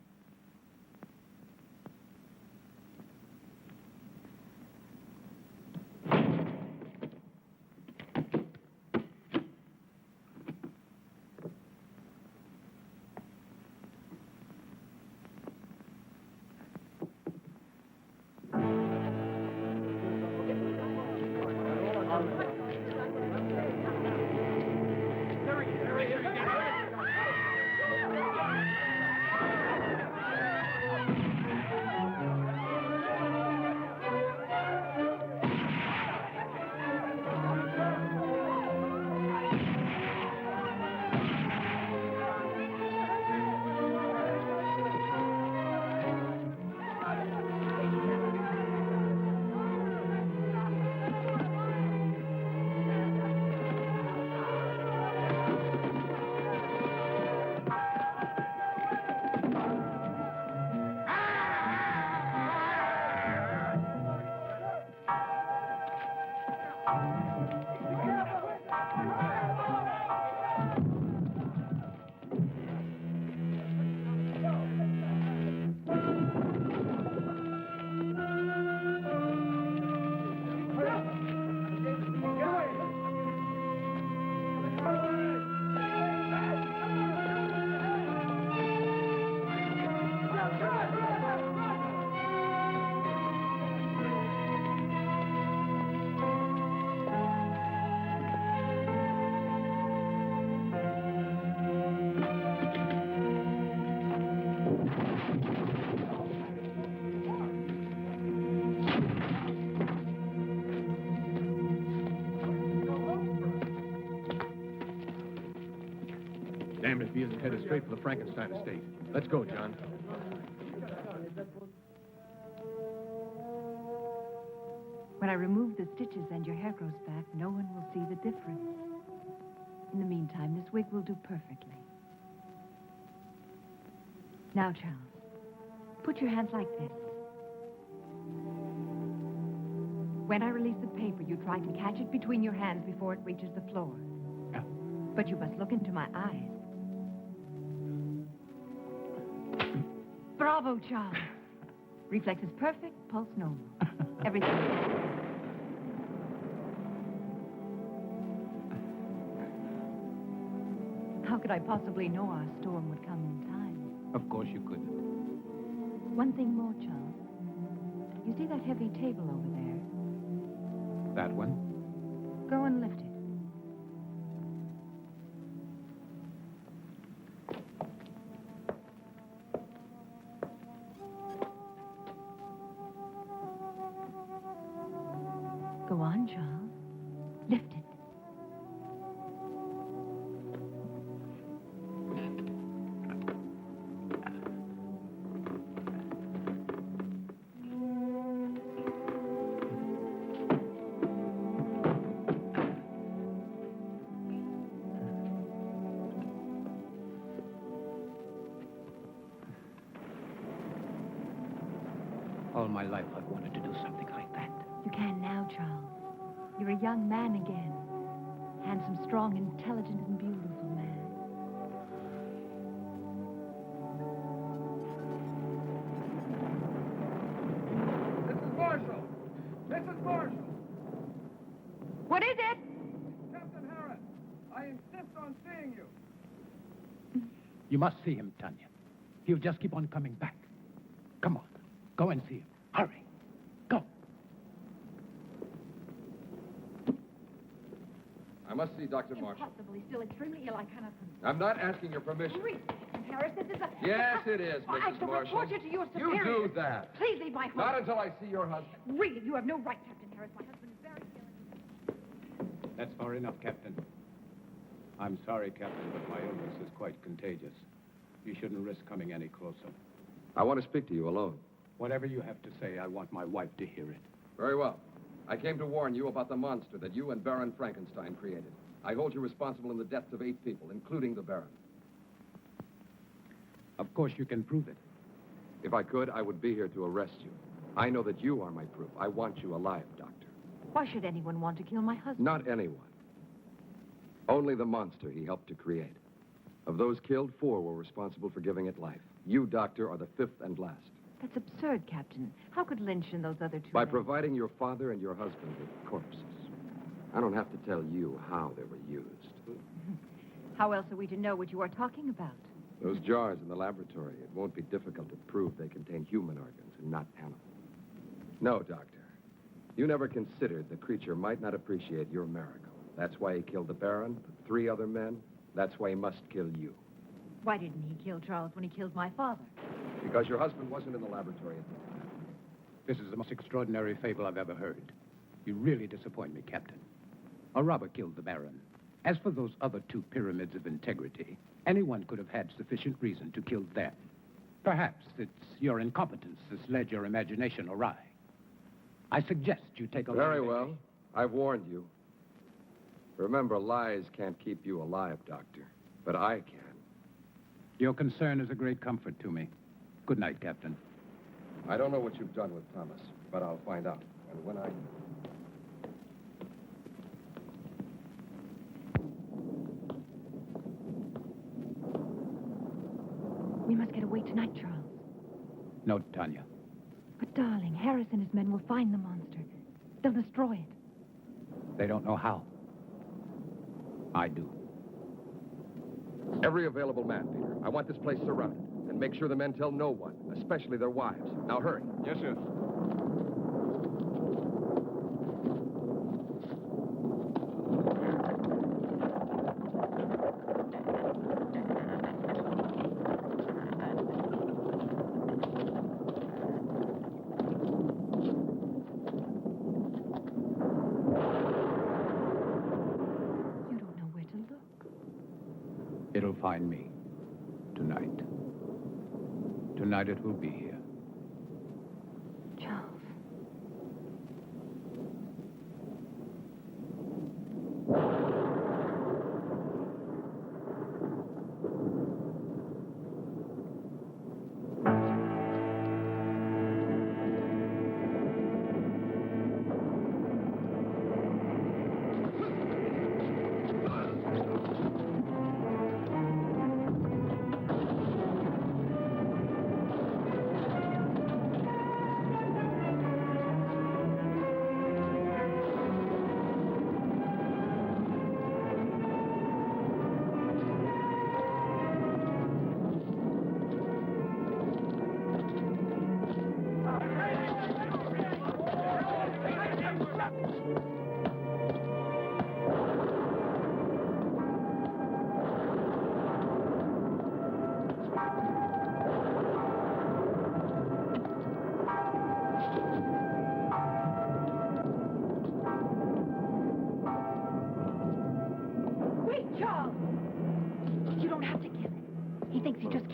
Damned if he isn't headed straight for the Frankenstein estate. Let's go, John. When I remove the stitches and your hair grows back, no one will see the difference. In the meantime, this wig will do perfectly. Now, Charles, put your hands like this. When I release the paper, you try to catch it between your hands before it reaches the floor. But you must look into my eyes. Bravo, Charles. Reflex is perfect, pulse normal. Everything is perfect. How could I possibly know our storm would come in time? Of course you couldn't. One thing more, Charles. You see that heavy table over there? That one? Go and lift it. Go on, Charles. Lift it. All my life I've wanted to do something like that. You can now, Charles. You're a young man again. Handsome, strong, intelligent, and beautiful man. Mrs. Marshall! Mrs. Marshall! What is it? Captain Harris, I insist on seeing you. You must see him, Tanya. He'll just keep on coming back. Come on. Go and see him. Hurry. Go. I must see Dr. Marshall. Impossible. He's still extremely ill. I cannot. I'm not asking your permission. Really, Captain Harris, this is a... Yes, it is, I Mrs. shall Marshall. report you to your You superior. do that. Please leave my home. Not until I see your husband. Really, you have no right, Captain Harris. My husband is very ill. That's far enough, Captain. I'm sorry, Captain, but my illness is quite contagious. You shouldn't risk coming any closer. I want to speak to you alone. Whatever you have to say, I want my wife to hear it. Very well. I came to warn you about the monster that you and Baron Frankenstein created. I hold you responsible in the deaths of 8 people, including the Baron. Of course you can prove it. If I could, I would be here to arrest you. I know that you are my proof. I want you alive, Doctor. Why should anyone want to kill my husband? Not anyone. Only the monster he helped to create. Of those killed, 4 were responsible for giving it life. You, Doctor, are the 5th and last. That's absurd, Captain. How could Lynch and those other 2 By men... providing your father and your husband with corpses. I don't have to tell you how they were used. How else are we to know what you are talking about? Those jars in the laboratory, it won't be difficult to prove they contain human organs and not animal. No, Doctor. You never considered the creature might not appreciate your miracle. That's why he killed the Baron, the 3 other men. That's why he must kill you. Why didn't he kill Charles when he killed my father? Because your husband wasn't in the laboratory at the time. This is the most extraordinary fable I've ever heard. You really disappoint me, Captain. A robber killed the Baron. As for those other 2 pyramids of integrity, anyone could have had sufficient reason to kill them. Perhaps it's your incompetence that's led your imagination awry. I suggest you take a look. Very well. I've warned you. Remember, lies can't keep you alive, Doctor. But I can. Your concern is a great comfort to me. Good night, Captain. I don't know what you've done with Thomas, but I'll find out. And when I... We must get away tonight, Charles. No, Tanya. But, darling, Harris and his men will find the monster. They'll destroy it. They don't know how. I do. Every available man, Peter. I want this place surrounded. And make sure the men tell no one, especially their wives. Now, hurry. Yes, sir. It'll find me. Tonight. Tonight it will be here. Charles.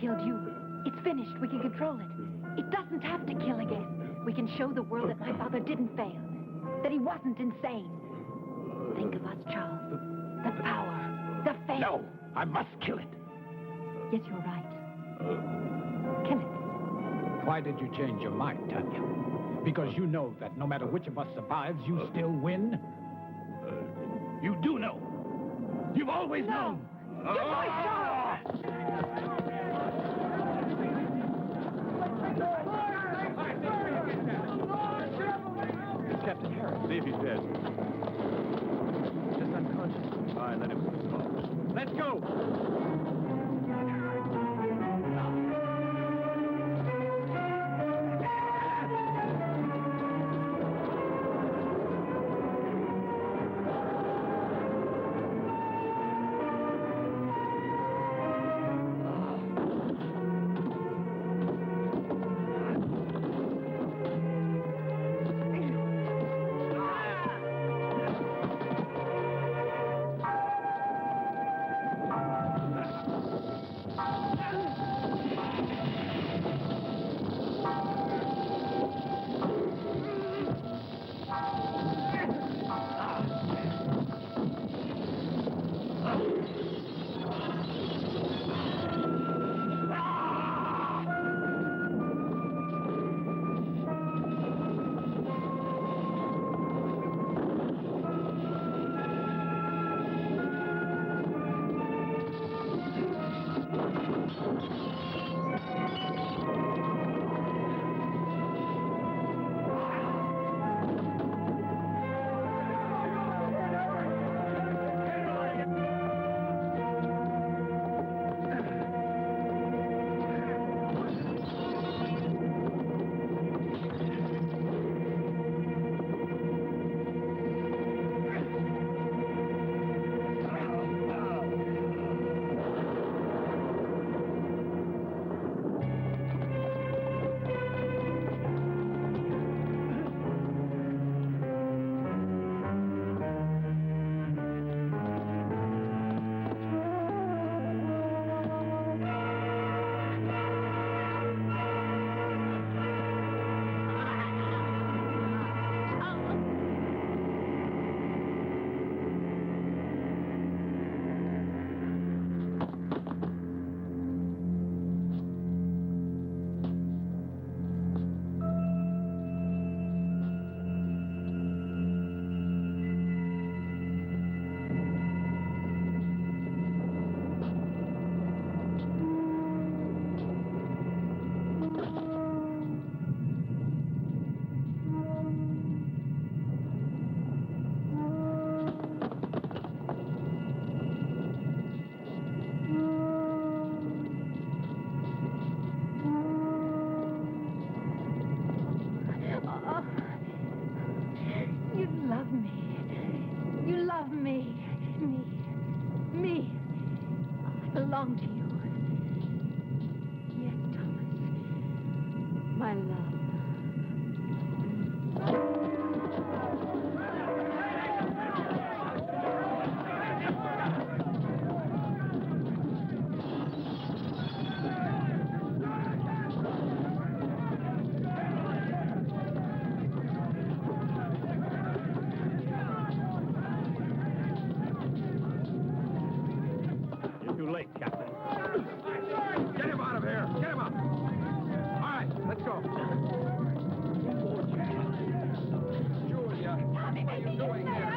Killed you. It's finished. We can control it. It doesn't have to kill again. We can show the world that my father didn't fail, that he wasn't insane. Think of us, Charles. The power, the fame. No, I must kill it. Yes, you're right. Kill it. Why did you change your mind, Tanya? Because you know that no matter which of us survives, you still win? You do know. You've always known. Get my Charles! It's Captain Harris. See if he's dead. Just unconscious. All right, let him go. Let's go! You love me. You love me. Me. I belong to you. Yes, Thomas. My love. You're too late, Captain. Get him out of here! Get him out! All right, let's go. Julia, what are you doing here?